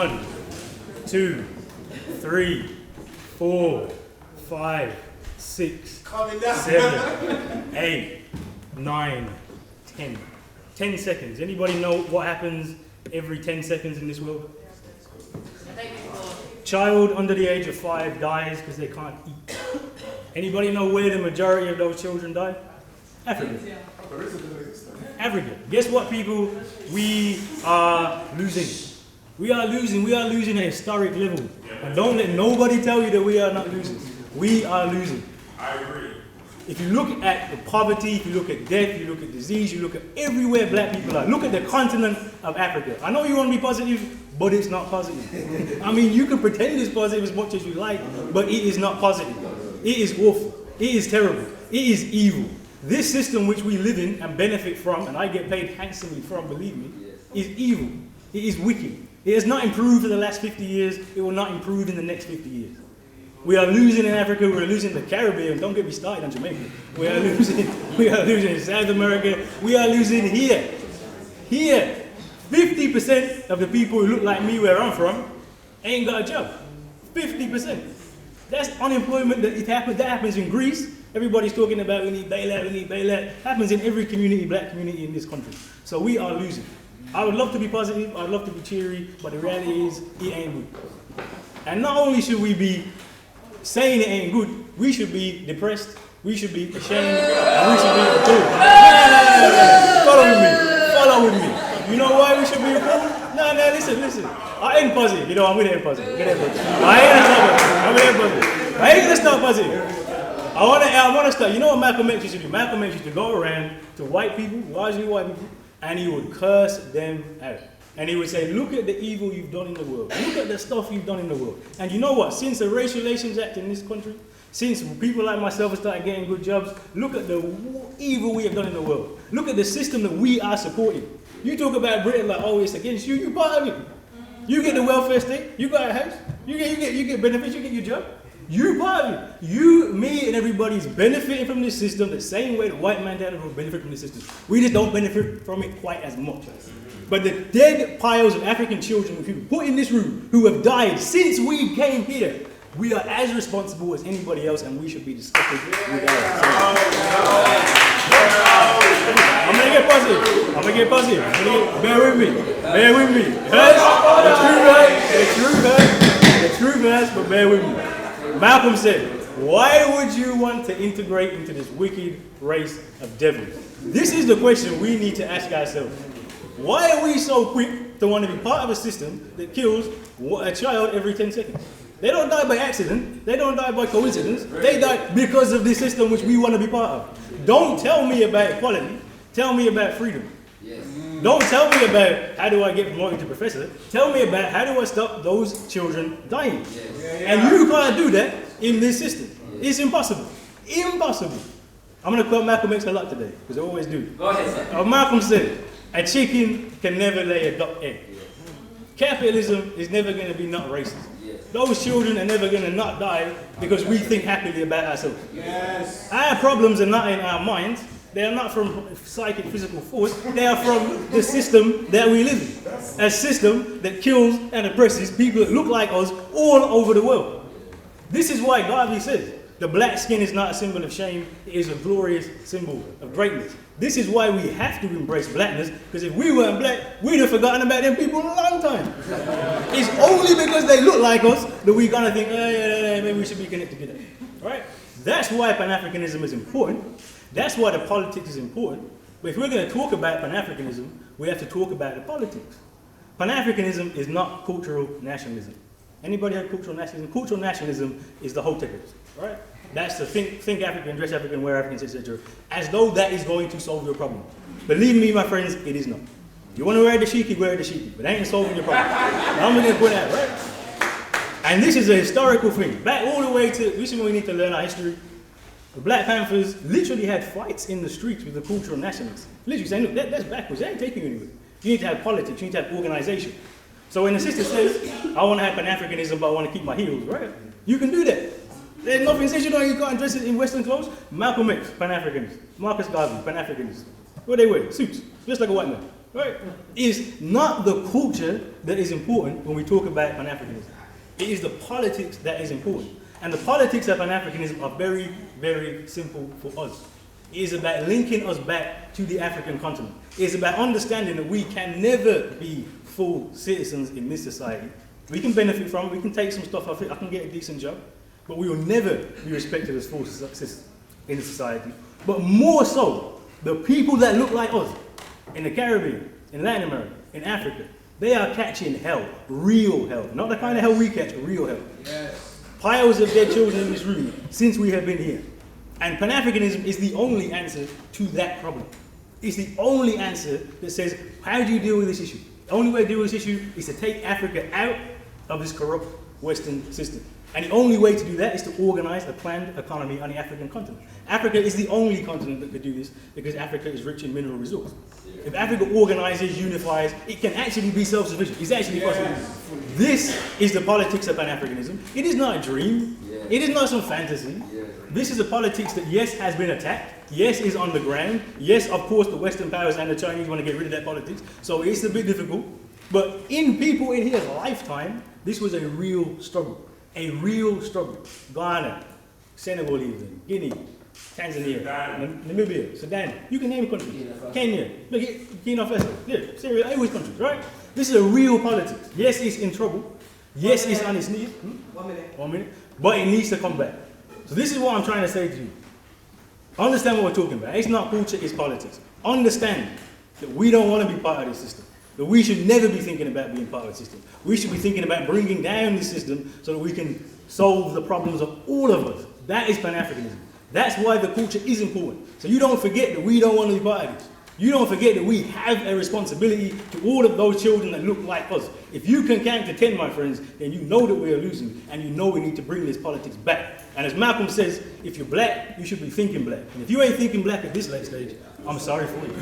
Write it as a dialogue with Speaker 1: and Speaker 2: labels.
Speaker 1: 1, 2, 3, 4, 5, 6, 7, 8, 9, 10. 10 seconds. Anybody know what happens every 10 seconds in this world? Child under the age of 5 dies because they can't eat. Anybody know where the majority of those children die? Africa. Africa. Guess what, people? We are losing. We are losing at a historic level. And don't let nobody tell you that we are not losing. We are losing.
Speaker 2: I agree.
Speaker 1: If you look at the poverty, if you look at death, you look at disease, you look at everywhere black people are. Look at the continent of Africa. I know you want to be positive, but it's not positive. I mean, you can pretend it's positive as much as you like, but it is not positive. It is awful. It is terrible. It is evil. This system which we live in and benefit from, and I get paid handsomely from, believe me, is evil. It is wicked. It has not improved for the last 50 years. It will not improve in the next 50 years. We are losing in Africa. We're losing in the Caribbean. Don't get me started on Jamaica. We are losing in South America. We are losing here. Here. 50% of the people who look like me where I'm from ain't got a job. 50%. That's unemployment that happens in Greece. Everybody's talking about we need bailout, we need bailout. Happens in every community, black community in this country. So we are losing. I would love to be positive, I'd love to be cheery, but the reality is it ain't good. And not only should we be saying it ain't good, we should be depressed, we should be ashamed, and we should be appalled. Follow with me. You know why we should be appalled? No, listen. I ain't positive. You know, I'm gonna end positive. I ain't gonna start positive. I wanna start. You know what Malcolm X used to do? Malcolm X used to go around to white people, largely white people, and he would curse them out. And he would say, look at the evil you've done in the world. Look at the stuff you've done in the world. And you know what? Since the Racial Relations Act in this country, since people like myself have started getting good jobs, look at the evil we have done in the world. Look at the system that we are supporting. You talk about Britain like, oh, it's against you. You're part of it. You get the welfare state. You got a house. You get benefits. You get your job. You're part of it. You, me, and everybody's benefiting from this system the same way the white man will benefit from this system. We just don't benefit from it quite as much. But the dead piles of African children who put in this room who have died since we came here, we are as responsible as anybody else, and we should be disgusted with that. I'm gonna get positive. Bear with me. The truth hurts, but bear with me. Malcolm said, why would you want to integrate into this wicked race of devils? This is the question we need to ask ourselves. Why are we so quick to want to be part of a system that kills a child every 10 seconds? They don't die by accident. They don't die by coincidence. They die because of this system which we want to be part of. Don't tell me about equality. Tell me about freedom. Yes. Don't tell me about how do I get promoted to professor. Tell me about how do I stop those children dying. Yes. And you can't do that in this system. It's impossible. Impossible. I'm going to quote Malcolm X a lot today, because I always do.
Speaker 3: Go ahead, sir.
Speaker 1: Malcolm said, a chicken can never lay a duck egg. Capitalism is never going to be not racist. Those children are never going to not die because we think happily about ourselves. Yes. Our problems are not in our minds. They are not from psychic, physical force. They are from the system that we live in. A system that kills and oppresses people that look like us all over the world. This is why Garvey says, the black skin is not a symbol of shame, it is a glorious symbol of greatness. This is why we have to embrace blackness, because if we weren't black, we'd have forgotten about them people in a long time. It's only because they look like us that we kind of think, oh, yeah, maybe we should be connected to them. Right? That's why Pan-Africanism is important. That's why the politics is important. But if we're going to talk about Pan-Africanism, we have to talk about the politics. Pan-Africanism is not cultural nationalism. Anybody have cultural nationalism? Cultural nationalism is the Hotepers, right? That's the think African, dress African, wear African, etc. As though that is going to solve your problem. Believe me, my friends, it is not. You want to wear the shiki, wear the shiki, but that ain't solving your problem. I'm going to point out, right? And this is a historical thing. Back all the way to, this is when we need to learn our history. The Black Panthers literally had fights in the streets with the cultural nationalists. Literally saying, look, that's backwards, that ain't taking you anywhere. You need to have politics, you need to have organization. So when the sister says, I want to have Pan-Africanism, but I want to keep my heels, right? You can do that. There's nothing says you can't dress in Western clothes. Malcolm X, Pan-Africanist. Marcus Garvey, Pan-Africanist. What they wear? Suits, just like a white man. right? It is not the culture that is important when we talk about Pan-Africanism. It is the politics that is important. And the politics of Pan-Africanism are very, very simple for us. It is about linking us back to the African continent. It is about understanding that we can never be full citizens in this society. We can benefit from it, we can take some stuff off it, I can get a decent job, but we will never be respected as full citizens in the society. But more so, the people that look like us, in the Caribbean, in Latin America, in Africa, they are catching hell, real hell. Not the kind of hell we catch, real hell. Yes. Piles of dead children in this room since we have been here. And Pan-Africanism is the only answer to that problem. It's the only answer that says, how do you deal with this issue? The only way to deal with this issue is to take Africa out of this corrupt Western system. And the only way to do that is to organize a planned economy on the African continent. Africa is the only continent that could do this because Africa is rich in mineral resources. If Africa organizes, unifies, it can actually be self-sufficient. It's actually possible. This is the politics of Pan-Africanism. It is not a dream. It is not some fantasy. This is a politics that, yes, has been attacked. Yes, is on the ground. Yes, of course, the Western powers and the Chinese want to get rid of that politics. So it's a bit difficult. But in people in here's lifetime, this was a real struggle. A real struggle. Ghana, Senegal even, Guinea, Tanzania, Namibia, Sudan. You can name countries. Kenya, look, Burkina Faso, yeah, Syria, always countries, right? This is a real politics. Yes, it's in trouble. Yes, it's on its knees.
Speaker 2: 1 minute.
Speaker 1: 1 minute. But it needs to come back. So this is what I'm trying to say to you. Understand what we're talking about. It's not culture, it's politics. Understand that we don't want to be part of this system. That we should never be thinking about being part of the system. We should be thinking about bringing down the system so that we can solve the problems of all of us. That is Pan-Africanism. That's why the culture is important. So you don't forget that we don't want to be part of this. You don't forget that we have a responsibility to all of those children that look like us. If you can count to 10, my friends, then you know that we are losing, and you know we need to bring this politics back. And as Malcolm says, if you're black, you should be thinking black. And if you ain't thinking black at this late stage, I'm sorry for you.